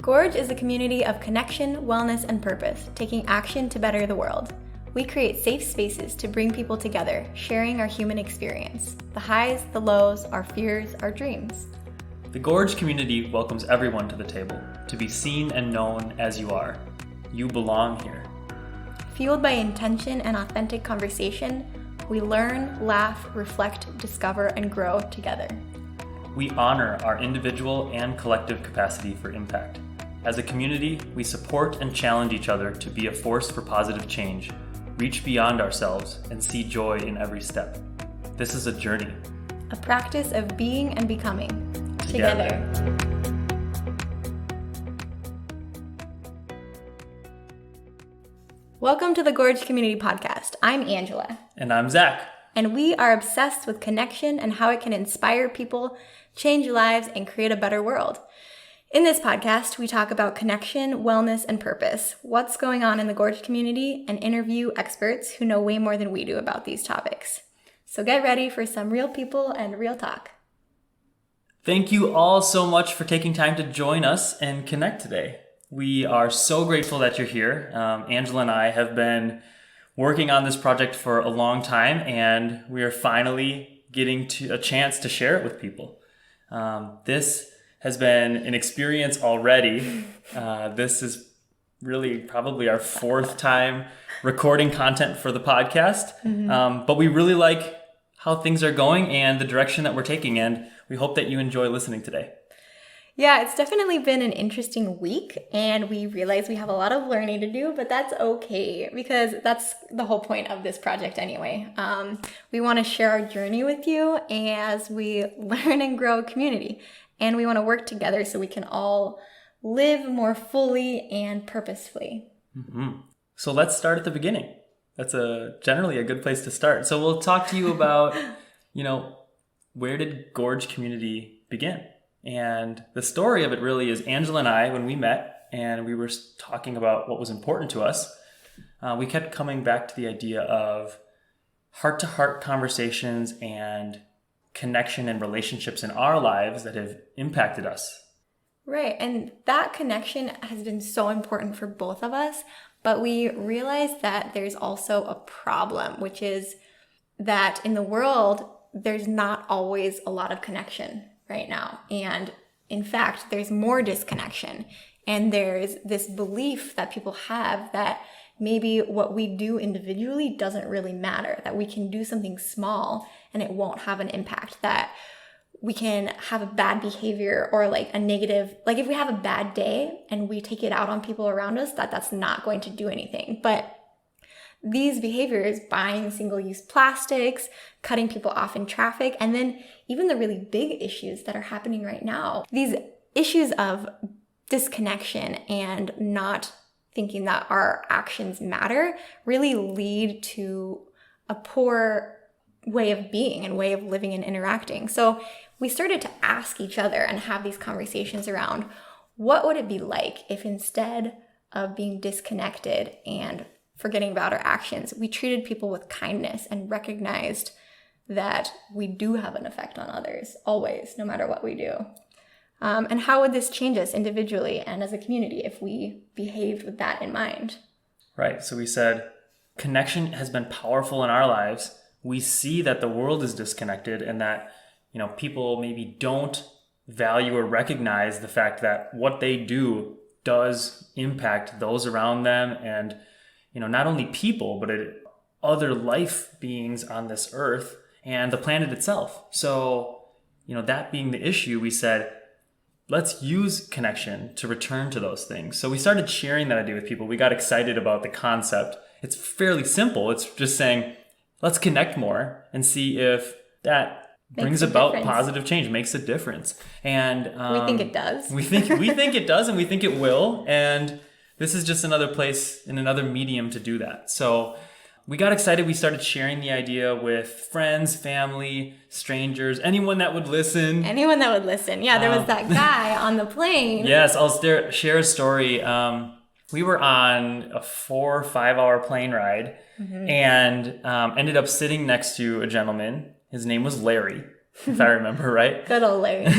Gorge is a community of connection, wellness, and purpose, taking action to better the world. We create safe spaces to bring people together, sharing our human experience, the highs, the lows, our fears, our dreams. The Gorge community welcomes everyone to the table, to be seen and known as you are. You belong here. Fueled by intention and authentic conversation, we learn, laugh, reflect, discover, and grow together. We honor our individual and collective capacity for impact. As a community, we support and challenge each other to be a force for positive change, reach beyond ourselves, and see joy in every step. This is a journey. A practice of being and becoming together. Welcome to the Gorge Community Podcast. I'm Angela. And I'm Zach. And we are obsessed with connection and how it can inspire people, change lives, and create a better world. In this podcast, we talk about connection, wellness, and purpose, what's going on in the Gorge community, and interview experts who know way more than we do about these topics. So get ready for some real people and real talk. Thank you all so much for taking time to join us and connect today. We are so grateful that you're here. Angela and I have been working on this project for a long time, and we are finally getting to a chance to share it with people. This has been an experience already. This is really probably our fourth time recording content for the podcast, but we really like how things are going and the direction that we're taking, and we hope that you enjoy listening today. Yeah, it's definitely been an interesting week, and we realize we have a lot of learning to do, but that's okay because that's the whole point of this project anyway. We want to share our journey with you as we learn and grow a community, and we want to work together so we can all live more fully and purposefully. Mm-hmm. So let's start at the beginning. That's generally a good place to start. So we'll talk to you about, where did Gorge Community begin? And the story of it really is Angela and I, when we met and we were talking about what was important to us, we kept coming back to the idea of heart-to-heart conversations and connection and relationships in our lives that have impacted us. Right. And that connection has been so important for both of us, but we realized that there's also a problem, which is that in the world, there's not always a lot of connection right now. And in fact, there's more disconnection. And there's this belief that people have that maybe what we do individually doesn't really matter, that we can do something small and it won't have an impact, that we can have a bad behavior or like a negative, like if we have a bad day and we take it out on people around us, that's not going to do anything. But these behaviors, buying single-use plastics, cutting people off in traffic, and then even the really big issues that are happening right now, these issues of disconnection and not thinking that our actions matter really lead to a poor way of being and way of living and interacting. So we started to ask each other and have these conversations around what would it be like if instead of being disconnected and forgetting about our actions, we treated people with kindness and recognized that we do have an effect on others, always, no matter what we do. And how would this change us individually and as a community if we behaved with that in mind? Right. So we said connection has been powerful in our lives. We see that the world is disconnected and that, people maybe don't value or recognize the fact that what they do does impact those around them and not only people, but other life beings on this earth and the planet itself. So, that being the issue, we said, let's use connection to return to those things. So we started sharing that idea with people. We got excited about the concept. It's fairly simple. It's just saying, let's connect more and see if that brings about positive change, makes a difference. And we think it does. we think it does, and we think it will. And this is just another place in another medium to do that. So we got excited. We started sharing the idea with friends, family, strangers, anyone that would listen. Yeah, there was that guy on the plane. Yes, I'll share a story. We were on a 4 or 5 hour plane ride and ended up sitting next to a gentleman. His name was Larry, if I remember right. Good old Larry.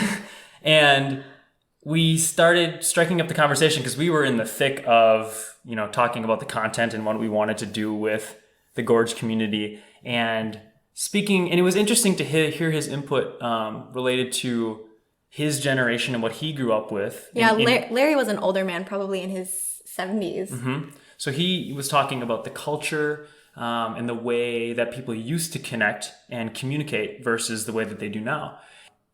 And we started striking up the conversation because we were in the thick of, talking about the content and what we wanted to do with the Gorge community and speaking. And it was interesting to hear his input related to his generation and what he grew up with. Yeah, Larry was an older man, probably in his 70s. Mm-hmm. So he was talking about the culture and the way that people used to connect and communicate versus the way that they do now.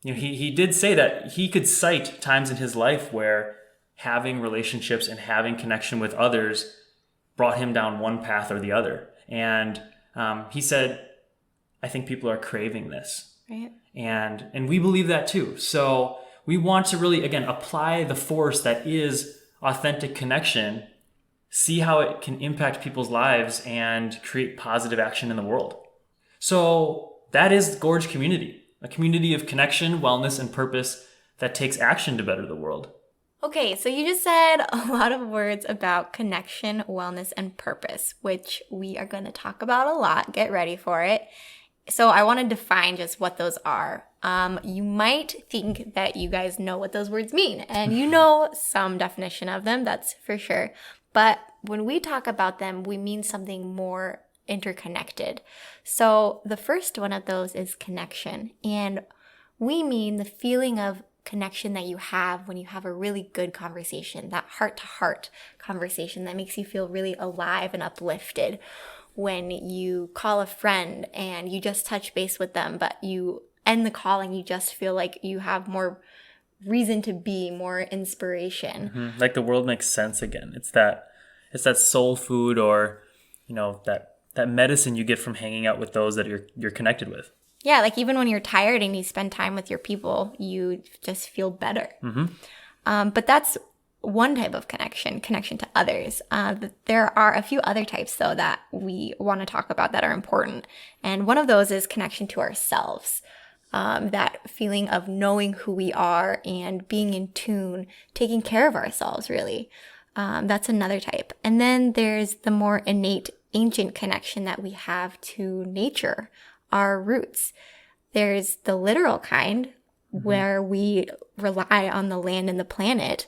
He did say that he could cite times in his life where having relationships and having connection with others brought him down one path or the other. And he said, I think people are craving this. Right. And we believe that too. So we want to really, again, apply the force that is authentic connection, see how it can impact people's lives and create positive action in the world. So that is Gorge Community. A community of connection, wellness, and purpose that takes action to better the world. Okay, so you just said a lot of words about connection, wellness, and purpose, which we are going to talk about a lot. Get ready for it. So I want to define just what those are. You might think that you guys know what those words mean, and you know some definition of them, that's for sure. But when we talk about them, we mean something more interconnected. So the first one of those is connection. And we mean the feeling of connection that you have when you have a really good conversation, that heart-to-heart conversation that makes you feel really alive and uplifted. When you call a friend and you just touch base with them, but you end the call and you just feel like you have more reason to be, more inspiration. Mm-hmm. Like the world makes sense again. It's that soul food or, that medicine you get from hanging out with those that you're connected with. Yeah, like even when you're tired and you spend time with your people, you just feel better. Mm-hmm. But that's one type of connection to others. There are a few other types, though, that we want to talk about that are important. And one of those is connection to ourselves. That feeling of knowing who we are and being in tune, taking care of ourselves, really. That's another type. And then there's the more innate, ancient connection that we have to nature, our roots. There's the literal kind, where we rely on the land and the planet.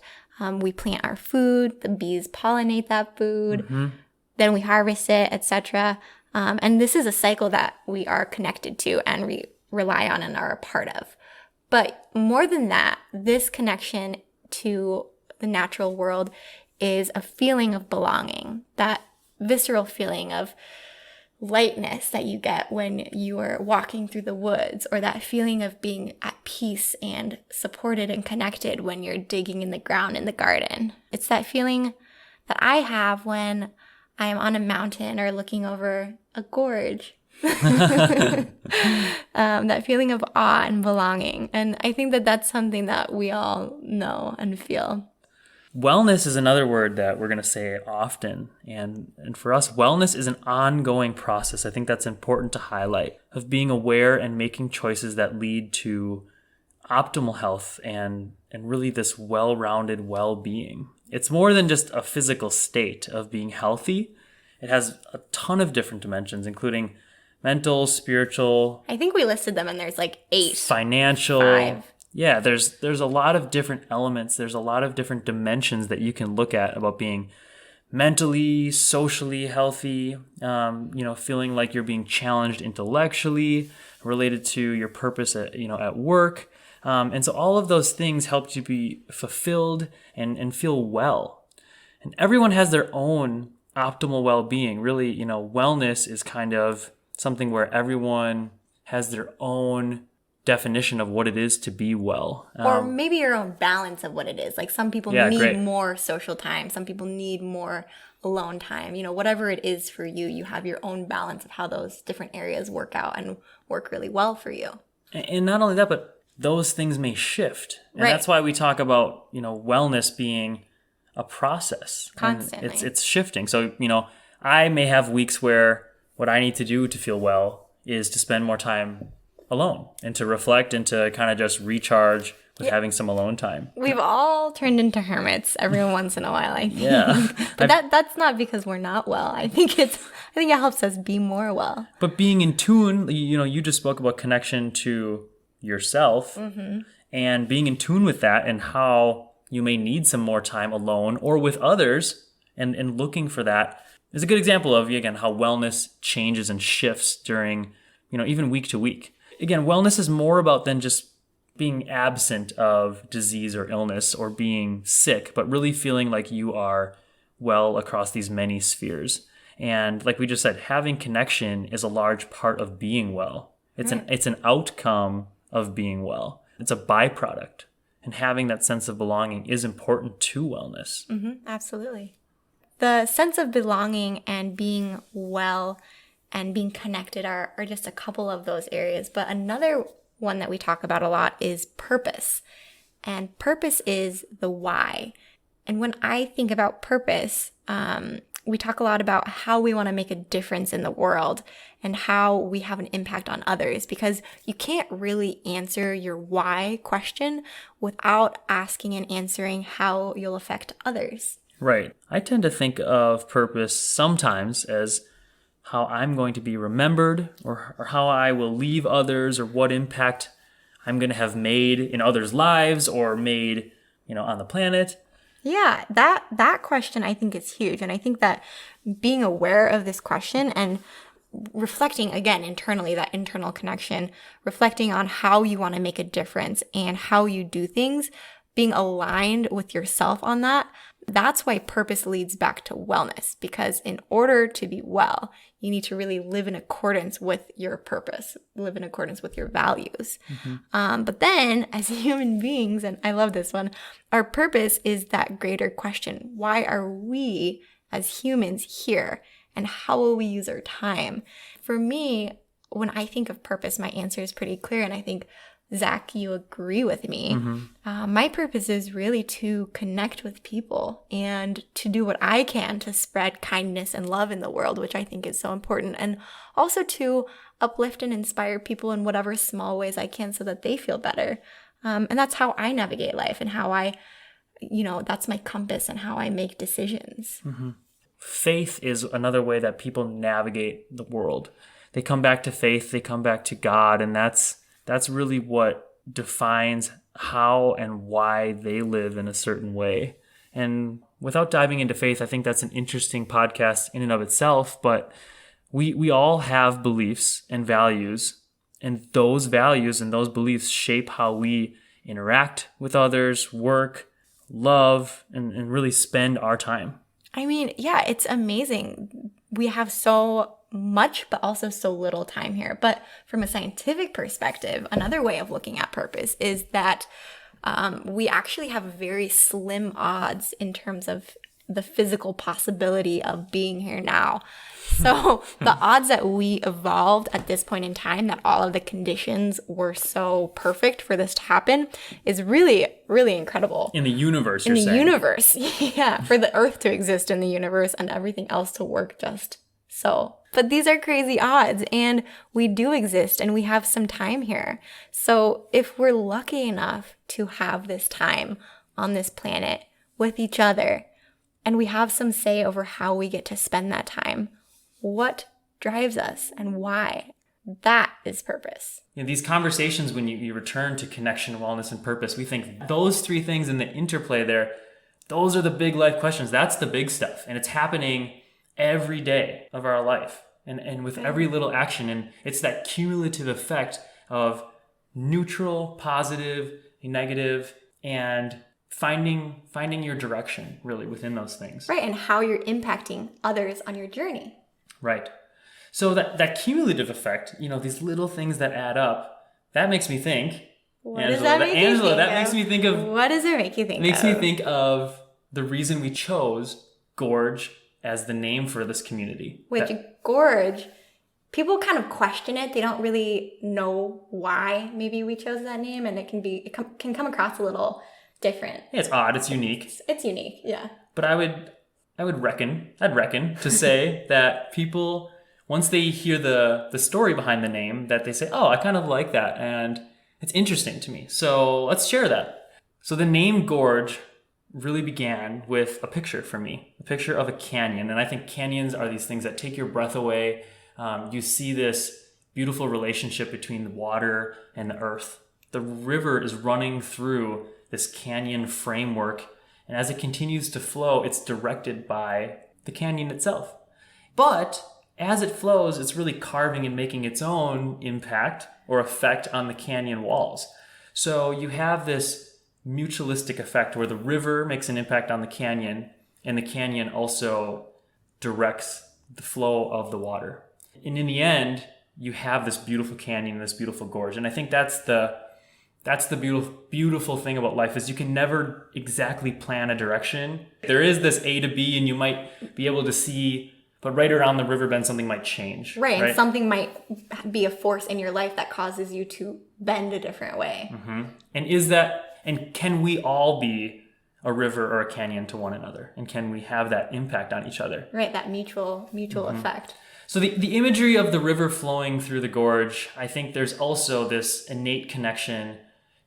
We plant our food, the bees pollinate that food, then we harvest it, etc. And this is a cycle that we are connected to and we rely on and are a part of. But more than that, this connection to the natural world is a feeling of belonging, that visceral feeling of lightness that you get when you are walking through the woods, or that feeling of being at peace and supported and connected when you're digging in the ground in the garden. It's that feeling that I have when I am on a mountain or looking over a gorge. That feeling of awe and belonging. And I think that that's something that we all know and feel. Wellness is another word that we're going to say often. And for us, wellness is an ongoing process. I think that's important to highlight, of being aware and making choices that lead to optimal health and really this well-rounded well-being. It's more than just a physical state of being healthy. It has a ton of different dimensions, including mental, spiritual. I think we listed them and there's like 8. Financial. 5. Yeah, there's a lot of different elements. There's a lot of different dimensions that you can look at about being mentally, socially healthy, feeling like you're being challenged intellectually, related to your purpose at work. And so all of those things help you be fulfilled and feel well. And everyone has their own optimal well-being. Really, wellness is kind of something where everyone has their own definition of what it is to be well. Or maybe your own balance of what it is. Like some people need more social time. Some people need more alone time. Whatever it is for you, you have your own balance of how those different areas work out and work really well for you. And not only that, but those things may shift. And that's why we talk about, wellness being a process. Constantly. And it's shifting. So, I may have weeks where what I need to do to feel well is to spend more time alone and to reflect and to kind of just recharge with having some alone time. We've all turned into hermits every once in a while, I think. Yeah. But that's not because we're not well. I think it helps us be more well. But being in tune, you just spoke about connection to yourself and being in tune with that and how you may need some more time alone or with others, and looking for that is a good example of, again, how wellness changes and shifts during, even week to week. Again, wellness is more about than just being absent of disease or illness or being sick, but really feeling like you are well across these many spheres. And like we just said, having connection is a large part of being well. It's an outcome of being well. It's a byproduct. And having that sense of belonging is important to wellness. Absolutely. The sense of belonging and being well and being connected are just a couple of those areas. But another one that we talk about a lot is purpose. And purpose is the why. And when I think about purpose, we talk a lot about how we want to make a difference in the world and how we have an impact on others, because you can't really answer your why question without asking and answering how you'll affect others. Right. I tend to think of purpose sometimes as how I'm going to be remembered, or how I will leave others, or what impact I'm going to have made in others' lives or made, on the planet. Yeah, that question I think is huge. And I think that being aware of this question and reflecting again internally, that internal connection, reflecting on how you want to make a difference and how you do things, being aligned with yourself on that, that's why purpose leads back to wellness. Because in order to be well, you need to really live in accordance with your purpose, live in accordance with your values. But then as human beings, and I love this one, our purpose is that greater question. Why are we as humans here? And how will we use our time? For me, when I think of purpose, my answer is pretty clear. And I think, Zach, you agree with me. My purpose is really to connect with people and to do what I can to spread kindness and love in the world, which I think is so important. And also to uplift and inspire people in whatever small ways I can so that they feel better. And that's how I navigate life and how I, that's my compass and how I make decisions. Faith is another way that people navigate the world. They come back to faith, they come back to God, and that's really what defines how and why they live in a certain way. And without diving into faith, I think that's an interesting podcast in and of itself, but we all have beliefs and values, and those values and those beliefs shape how we interact with others, work, love, and really spend our time. I mean, yeah, it's amazing. We have so much, but also so little time here. But from a scientific perspective, another way of looking at purpose is that we actually have very slim odds in terms of the physical possibility of being here now. So the odds that we evolved at this point in time, that all of the conditions were so perfect for this to happen, is really, really incredible. In the universe, you're saying. In the universe, yeah. For the Earth to exist in the universe and everything else to work just so. But these are crazy odds, and we do exist, and we have some time here. So if we're lucky enough to have this time on this planet with each other, and we have some say over how we get to spend that time, what drives us and why? That is purpose. These conversations, when you return to connection, wellness, and purpose, we think those three things in the interplay there, those are the big life questions. That's the big stuff. And it's happening every day of our life and with every little action. And it's that cumulative effect of neutral, positive, negative, and finding your direction really within those things. Right. And how you're impacting others on your journey. Right. So that cumulative effect, these little things that add up, that makes me think. What does that make you think of? Makes me think of. What does it make you think of? It makes me think of the reason we chose Gorge as the name for this community. Which Gorge, people kind of question it. They don't really know why maybe we chose that name, and it can come across a little different. Yeah, it's odd. It's unique. It's unique, yeah. But I'd reckon to say that people, once they hear the story behind the name, that they say, oh, I kind of like that, and it's interesting to me. So let's share that. So the name Gorge really began with a picture for me, a picture of a canyon. And I think canyons are these things that take your breath away. You see this beautiful relationship between the water and the earth. The river is running through this canyon framework. And as it continues to flow, it's directed by the canyon itself. But as it flows, it's really carving and making its own impact or effect on the canyon walls. So you have this mutualistic effect where the river makes an impact on the canyon, and the canyon also directs the flow of the water. And in the end, you have this beautiful canyon, this beautiful gorge. And I think that's the beautiful thing about life, is you can never exactly plan a direction. There is this A to B, and you might be able to see, but right around the river bend, something might change. Right, and something might be a force in your life that causes you to bend a different way. Mm-hmm. And can we all be a river or a canyon to one another? And can we have that impact on each other? Right, that mutual effect. So the imagery of the river flowing through the gorge, I think there's also this innate connection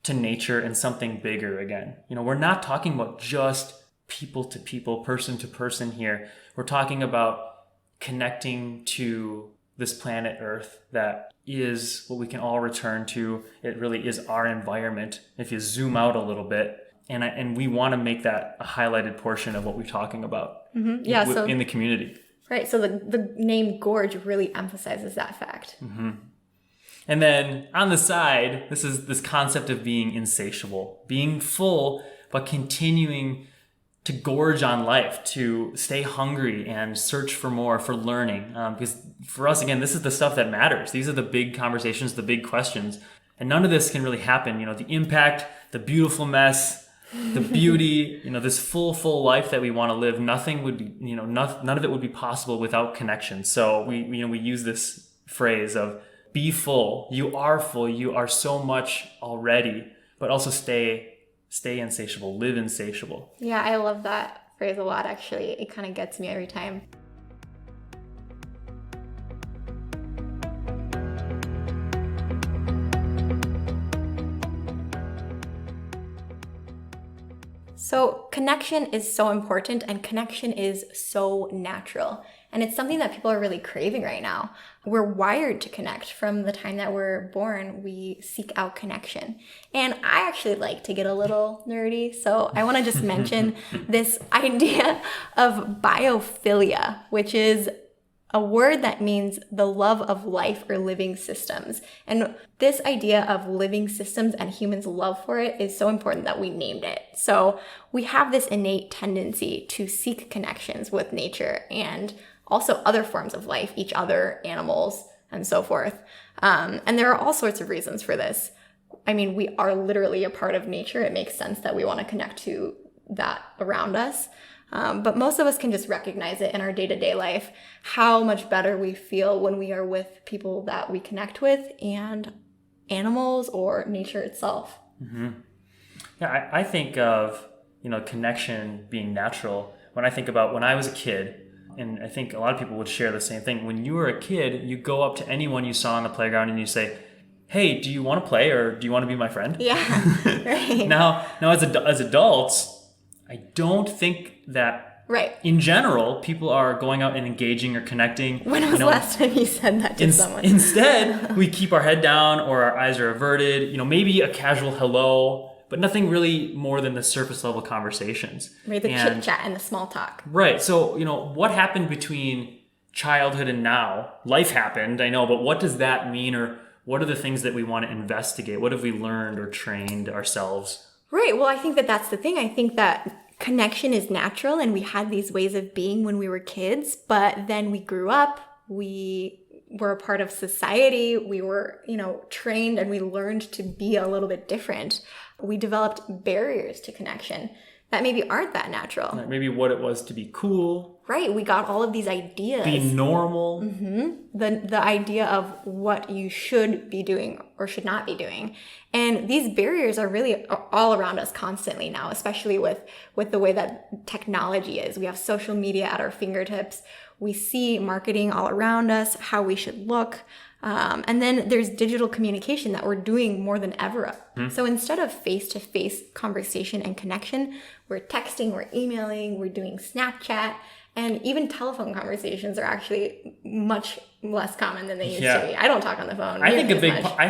to nature and something bigger again. We're not talking about just people to people, person to person here. We're talking about connecting to this planet Earth that is what we can all return to. It really is our environment. If you zoom out a little bit, and we want to make that a highlighted portion of what we're talking about in the community. Right, so the name Gorge really emphasizes that fact. Mm-hmm. And then on the side, this is this concept of being insatiable, being full, but continuing to gorge on life, to stay hungry and search for more, for learning. Because for us, again, this is the stuff that matters. These are the big conversations, the big questions. And none of this can really happen. The impact, the beautiful mess, the beauty, this full life that we want to live, nothing would be, none of it would be possible without connection. So we use this phrase of be full. You are so much already, but also stay insatiable, live insatiable. Yeah, I love that phrase a lot, actually. It kind of gets me every time. So connection is so important, and connection is so natural. And it's something that people are really craving right now. We're wired to connect. From the time that we're born, we seek out connection. And I actually like to get a little nerdy. So I want to just mention this idea of biophilia, which is a word that means the love of life or living systems. And this idea of living systems and humans' love for it is so important that we named it. So we have this innate tendency to seek connections with nature and also other forms of life, each other, animals, and so forth. And there are all sorts of reasons for this. I mean, we are literally a part of nature. It makes sense that we want to connect to that around us. But most of us can just recognize it in our day-to-day life, how much better we feel when we are with people that we connect with and animals or nature itself. Mm-hmm. Yeah, I think of, connection being natural when I think about when I was a kid, and I think a lot of people would share the same thing. When you were a kid, you go up to anyone you saw on the playground and you say, hey, do you want to play, or do you want to be my friend? Yeah, right. Now as adults, I don't think that in general, people are going out and engaging or connecting. When was the last time you said that to someone? Instead, we keep our head down or our eyes are averted, maybe a casual hello, but nothing really more than the surface level conversations. Right, the chit chat and the small talk. Right. So, what happened between childhood and now? Life happened, I know, but what does that mean, or what are the things that we want to investigate? What have we learned or trained ourselves? Right. Well, I think that that's the thing. I think that connection is natural, and we had these ways of being when we were kids, but then we grew up, we were a part of society, we were, trained, and we learned to be a little bit different. We developed barriers to connection that maybe aren't that natural. Like maybe what it was to be cool. Right. We got all of these ideas. Be normal. Mm-hmm. The idea of what you should be doing or should not be doing. And these barriers are really all around us constantly now, especially with the way that technology is. We have social media at our fingertips. We see marketing all around us, how we should look. And then there's digital communication that we're doing more than ever. Mm-hmm. So instead of face-to-face conversation and connection, we're texting, we're emailing, we're doing Snapchat. And even telephone conversations are actually much less common than they used to be. I don't talk on the phone. I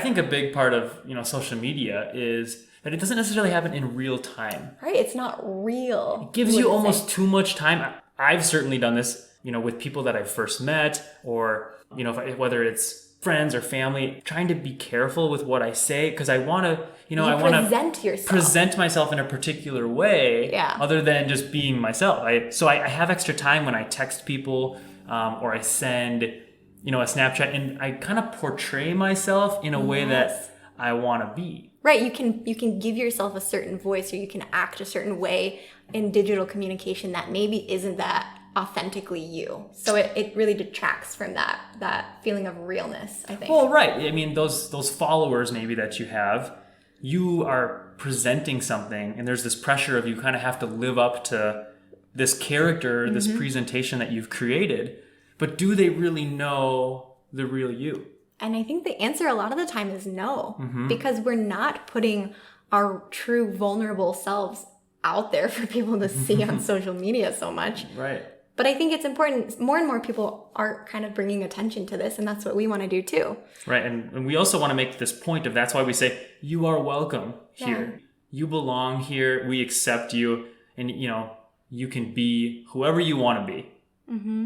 think a big part of, social media is that it doesn't necessarily happen in real time. Right. It's not real. It gives you almost too much time. I've certainly done this, with people that I first met, or, whether it's friends or family, trying to be careful with what I say, because I want to, I want to present myself in a particular way, other than just being myself. So I have extra time when I text people, or I send, a Snapchat, and I kind of portray myself in a way that I want to be. Right. You can give yourself a certain voice, or you can act a certain way in digital communication that maybe isn't that authentically you. So it really detracts from that feeling of realness, I think. Well, right. I mean, those followers maybe that you have, you are presenting something, and there's this pressure of you kind of have to live up to this character, this presentation that you've created. But do they really know the real you? And I think the answer a lot of the time is no, because we're not putting our true vulnerable selves out there for people to see on social media so much. Right. But I think it's important. More and more people are kind of bringing attention to this, and that's what we want to do too. Right. And we also want to make this point of, that's why we say, you are welcome here. Yeah. You belong here. We accept you. And, you can be whoever you want to be. Mm-hmm.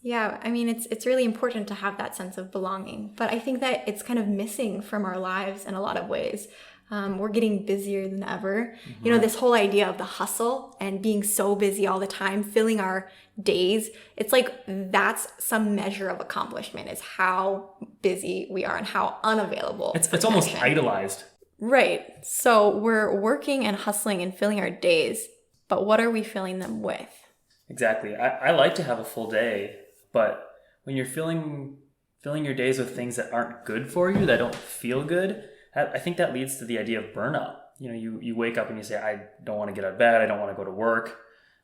Yeah. I mean, it's really important to have that sense of belonging. But I think that it's kind of missing from our lives in a lot of ways. We're getting busier than ever. This whole idea of the hustle and being so busy all the time, filling our days. It's like that's some measure of accomplishment, is how busy we are and how unavailable. It's almost idolized. Right. So we're working and hustling and filling our days, but what are we filling them with? Exactly. I like to have a full day, but when you're filling your days with things that aren't good for you, that don't feel good, I think that leads to the idea of burnout. You wake up and you say, I don't want to get out of bed. I don't want to go to work.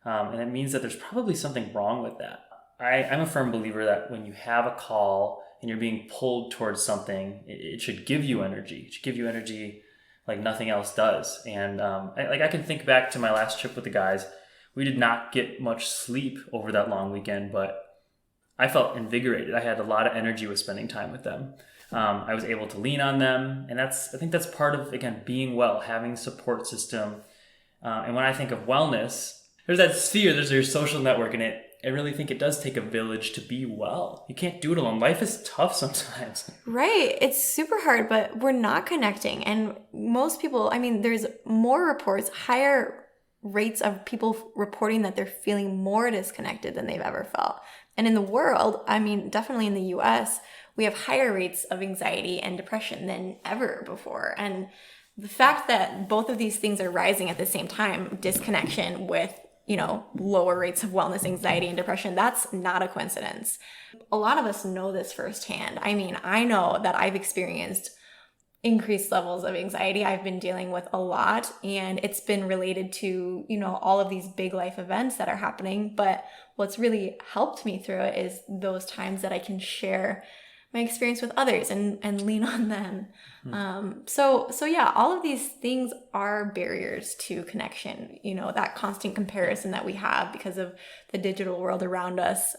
And it means that there's probably something wrong with that. I'm a firm believer that when you have a call and you're being pulled towards something, it should give you energy. It should give you energy like nothing else does. And I can think back to my last trip with the guys. We did not get much sleep over that long weekend, but I felt invigorated. I had a lot of energy with spending time with them. I was able to lean on them. And I think that's part of, again, being well, having a support system. And when I think of wellness, there's that sphere, there's your social network, and I really think it does take a village to be well. You can't do it alone. Life is tough sometimes. Right. It's super hard, but we're not connecting. And most people, there's more reports, higher rates of people reporting that they're feeling more disconnected than they've ever felt. And in the world, definitely in the US, we have higher rates of anxiety and depression than ever before. And the fact that both of these things are rising at the same time, disconnection with, lower rates of wellness, anxiety, and depression, that's not a coincidence. A lot of us know this firsthand. I know that I've experienced increased levels of anxiety. I've been dealing with a lot, and it's been related to, all of these big life events that are happening. But what's really helped me through it is those times that I can share my experience with others and lean on them. So yeah, all of these things are barriers to connection. That constant comparison that we have because of the digital world around us,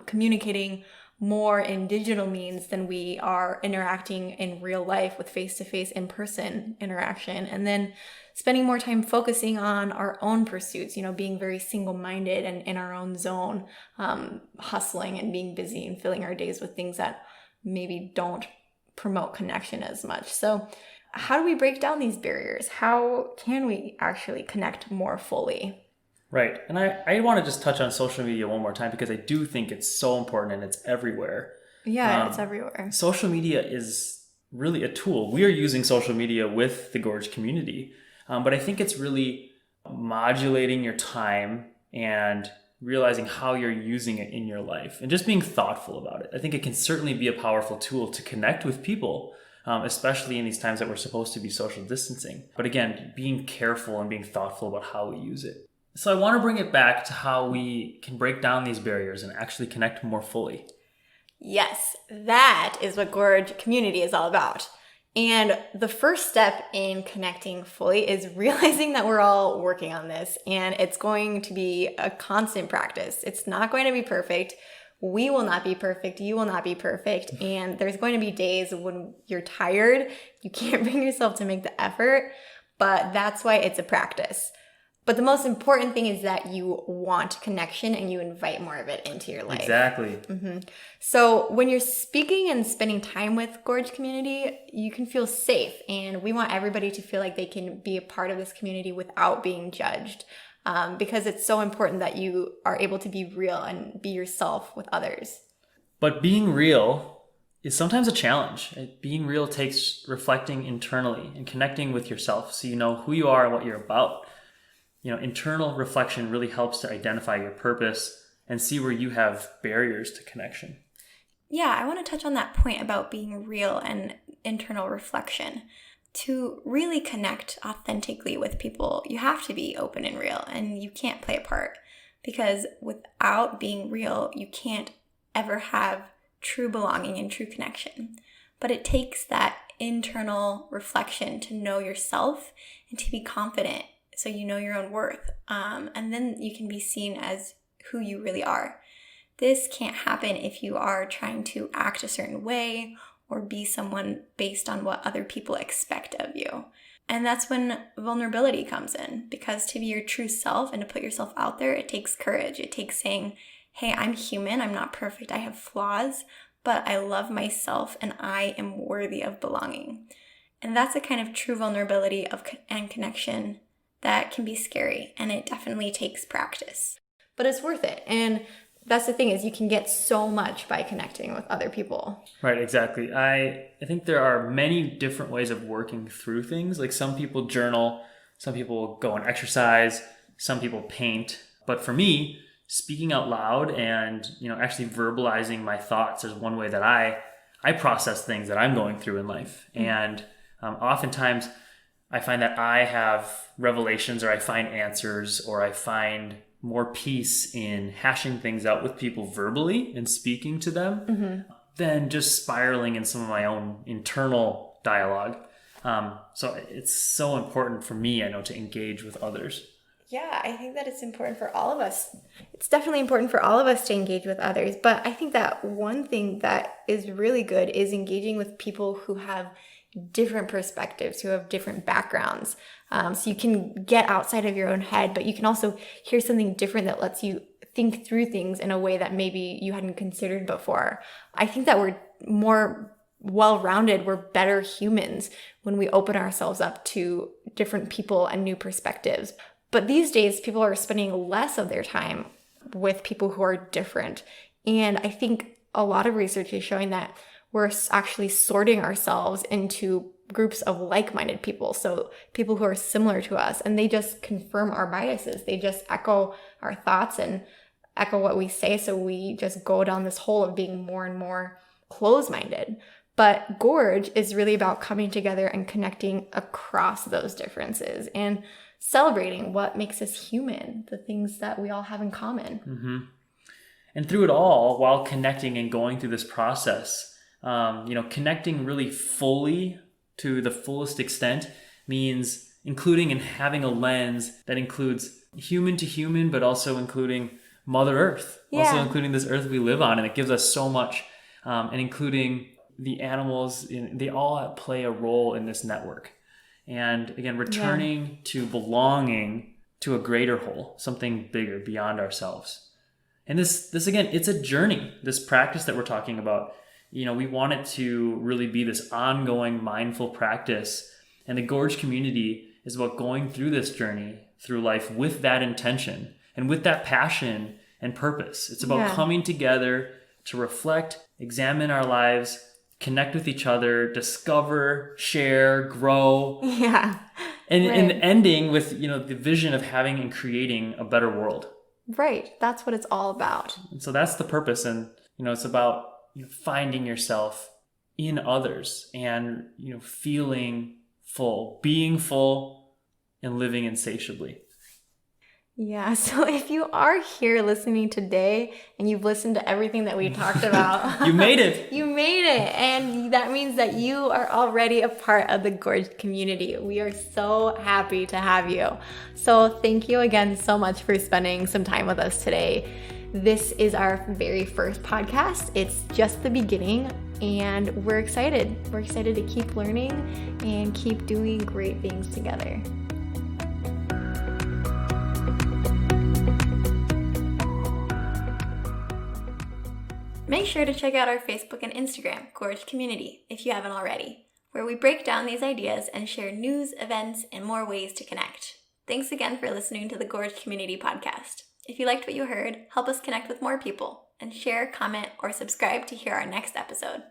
communicating more in digital means than we are interacting in real life with face-to-face in-person interaction. And then spending more time focusing on our own pursuits, being very single-minded and in our own zone, hustling and being busy and filling our days with things that maybe don't promote connection as much. So how do we break down these barriers? How can we actually connect more fully? Right. And I want to just touch on social media one more time, because I do think it's so important and it's everywhere. Yeah, it's everywhere. Social media is really a tool. We are using social media with the Gorge community. But I think it's really modulating your time and realizing how you're using it in your life and just being thoughtful about it. I think it can certainly be a powerful tool to connect with people, especially in these times that we're supposed to be social distancing. But again, being careful and being thoughtful about how we use it. So I want to bring it back to how we can break down these barriers and actually connect more fully. Yes, that is what Gorge Community is all about. And the first step in connecting fully is realizing that we're all working on this, and it's going to be a constant practice. It's not going to be perfect. We will not be perfect. You will not be perfect. And there's going to be days when you're tired. You can't bring yourself to make the effort, but that's why it's a practice. But the most important thing is that you want connection and you invite more of it into your life. Exactly. So when you're speaking and spending time with Gorge Community, you can feel safe. And we want everybody to feel like they can be a part of this community without being judged. Because it's so important that you are able to be real and be yourself with others. But being real is sometimes a challenge. Being real takes reflecting internally and connecting with yourself so you know who you are and what you're about. Internal reflection really helps to identify your purpose and see where you have barriers to connection. Yeah, I want to touch on that point about being real and internal reflection. To really connect authentically with people, you have to be open and real, and you can't play a part, because without being real, you can't ever have true belonging and true connection. But it takes that internal reflection to know yourself and to be confident so you know your own worth. And then you can be seen as who you really are. This can't happen if you are trying to act a certain way or be someone based on what other people expect of you. And that's when vulnerability comes in, because to be your true self and to put yourself out there, it takes courage. It takes saying, hey, I'm human, I'm not perfect, I have flaws, but I love myself and I am worthy of belonging. And that's a kind of true vulnerability and connection that can be scary, and it definitely takes practice. But it's worth it. And that's the thing, is you can get so much by connecting with other people. Right, exactly. I think there are many different ways of working through things. Like some people journal, some people go and exercise, some people paint. But for me, speaking out loud and actually verbalizing my thoughts is one way that I process things that I'm going through in life. And oftentimes I find that I have revelations, or I find answers, or I find more peace in hashing things out with people verbally and speaking to them than just spiraling in some of my own internal dialogue. So it's so important for me, I know, to engage with others. Yeah, I think that it's important for all of us. It's definitely important for all of us to engage with others. But I think that one thing that is really good is engaging with people who have different perspectives, who have different backgrounds. So you can get outside of your own head, but you can also hear something different that lets you think through things in a way that maybe you hadn't considered before. I think that we're more well-rounded, we're better humans when we open ourselves up to different people and new perspectives. But these days, people are spending less of their time with people who are different. And I think a lot of research is showing that we're actually sorting ourselves into groups of like-minded people. So people who are similar to us, and they just confirm our biases. They just echo our thoughts and echo what we say. So we just go down this hole of being more and more close-minded. But Gorge is really about coming together and connecting across those differences and celebrating what makes us human, the things that we all have in common. And through it all, while connecting and going through this process, connecting really fully to the fullest extent means including and having a lens that includes human to human, but also including Mother Earth, also including this earth we live on. And it gives us so much, and including the animals, they all play a role in this network. And again, returning to belonging to a greater whole, something bigger beyond ourselves. And this again, it's a journey. This practice that we're talking about, we want it to really be this ongoing mindful practice. And the Gorge community is about going through this journey through life with that intention and with that passion and purpose. It's about coming together to reflect, examine our lives, connect with each other, discover, share, grow. And ending with, the vision of having and creating a better world. Right. That's what it's all about. And so that's the purpose. And, it's about finding yourself in others and, feeling full, being full, and living insatiably. Yeah, so if you are here listening today and you've listened to everything that we talked about, You made it. You made it. And that means that you are already a part of the Gorge community. We are so happy to have you. So thank you again so much for spending some time with us today. This is our very first podcast. It's just the beginning, and we're excited. We're excited to keep learning and keep doing great things together. Make sure to check out our Facebook and Instagram, Gorge Community, if you haven't already, where we break down these ideas and share news, events, and more ways to connect. Thanks again for listening to the Gorge Community Podcast. If you liked what you heard, help us connect with more people and share, comment, or subscribe to hear our next episode.